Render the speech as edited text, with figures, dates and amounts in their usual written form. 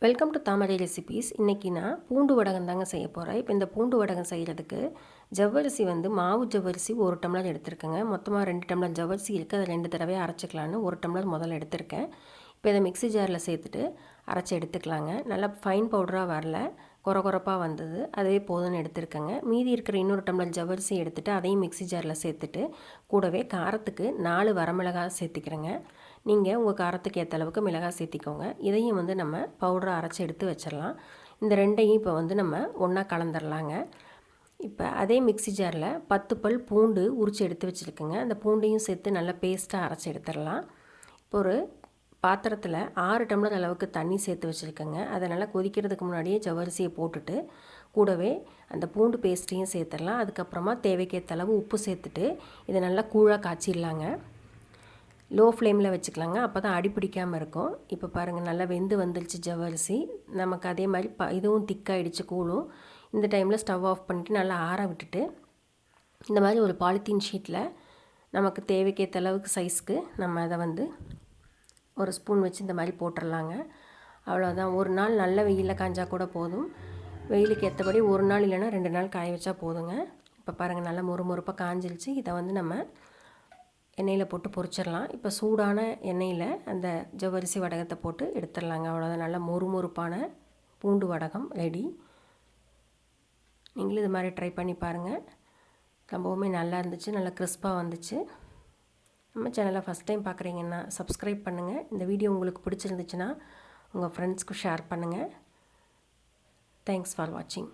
Welcome to Thamarai recipes. இன்றைக்கி நான் பூண்டு வடகம் தாங்க செய்ய போகிறேன். இப்போ இந்த பூண்டு வடகம் செய்கிறதுக்கு ஜவ்வரிசி மாவு ஜவ்வரிசி 1 டம்ளர் எடுத்துருக்கேங்க. மொத்தமாக 2 டம்ளர் ஜவ்வரிசி இருக்குது. அதை 2 தடவை அரைச்சிக்கலான்னு 1 டம்ளர் முதல்ல எடுத்திருக்கேன். இப்போ இதை மிக்ஸி ஜாரில் சேர்த்துட்டு அரைச்சி எடுத்துக்கலாங்க. நல்லா ஃபைன் பவுடராக வரல, கொரகொரப்பாக வந்தது, அதுவே போதும்னு எடுத்துருக்கேங்க. மீதி இருக்கிற இன்னொரு டம்ளர் ஜவ்வரிசி எடுத்துகிட்டு அதையும் மிக்ஸி ஜாரில் சேர்த்துட்டு கூடவே காரத்துக்கு 4 வரமிளகாய் சேர்த்திக்கிறேங்க. நீங்கள் உங்கள் காரத்துக்கு ஏற்ற அளவுக்கு மிளகாய் சேர்த்திக்கோங்க. இதையும் நம்ம பவுடரை அரைச்சி எடுத்து வச்சிடலாம். இந்த ரெண்டையும் இப்போ நம்ம ஒன்றா கலந்துடலாங்க. இப்போ அதே மிக்ஸி ஜாரில் 10 பல் பூண்டு உரித்து எடுத்து வச்சுருக்குங்க. அந்த பூண்டையும் சேர்த்து நல்லா பேஸ்ட்டாக அரைச்சி எடுத்துடலாம். இப்போ ஒரு பாத்திரத்தில் 6 டம்ளர் அளவுக்கு தண்ணி சேர்த்து வச்சுருக்கேங்க. அதை நல்லா கொதிக்கிறதுக்கு முன்னாடியே ஜவ்வரிசியை போட்டுட்டு கூடவே அந்த பூண்டு பேஸ்ட்டையும் சேர்த்துடலாம். அதுக்கப்புறமா தேவைக்கேற்ற அளவு உப்பு சேர்த்துட்டு இதை நல்லா கூழாக காய்ச்சிடலாங்க. லோ ஃப்ளேமில் வச்சுக்கலாங்க, அப்போ தான் அடி பிடிக்காமல் இருக்கும். இப்போ பாருங்கள், நல்லா வெந்து வந்துருச்சு ஜவ்வரிசி. நமக்கு அதே மாதிரி இதுவும் திக்காகிடுச்சு கூழும். இந்த டைமில் ஸ்டவ் ஆஃப் பண்ணிவிட்டு நல்லா ஆற விட்டுட்டு இந்த மாதிரி ஒரு பாலித்தீன் ஷீட்டில் நமக்கு தேவைக்கேற்ற அளவுக்கு சைஸ்க்கு நம்ம அதை ஒரு ஸ்பூன் வச்சு இந்த மாதிரி போட்டுடலாங்க. அவ்வளோதான். ஒரு நாள் நல்ல வெயிலில் காய்ஞ்சா கூட போதும். வெயிலுக்கு ஏற்றபடி ஒரு நாள் இல்லைன்னா 2 நாள் காய வச்சா போதுங்க. இப்போ பாருங்கள், நல்லா மொறுமொறுப்பாக காஞ்சிருச்சு. இதை நம்ம எண்ணெயில் போட்டு பொரிச்சிடலாம். இப்போ சூடான எண்ணெயில் அந்த ஜவ்வரிசி வடகத்தை போட்டு எடுத்துடலாங்க. அவ்வளோதான். நல்லா மொறுமொறுப்பான பூண்டு வடகம் ரெடி. நீங்களும் இது மாதிரி ட்ரை பண்ணி பாருங்கள். ரொம்பவுமே நல்லா இருந்துச்சு, நல்லா கிறிஸ்பாக வந்துச்சு. நம்ம சேனலை ஃபஸ்ட் டைம் பார்க்குறீங்கன்னா சப்ஸ்கிரைப் பண்ணுங்கள். இந்த வீடியோ உங்களுக்கு பிடிச்சிருந்துச்சுன்னா உங்கள் ஃப்ரெண்ட்ஸ்க்கு ஷேர் பண்ணுங்கள். தேங்க்ஸ் ஃபார் வாட்சிங்.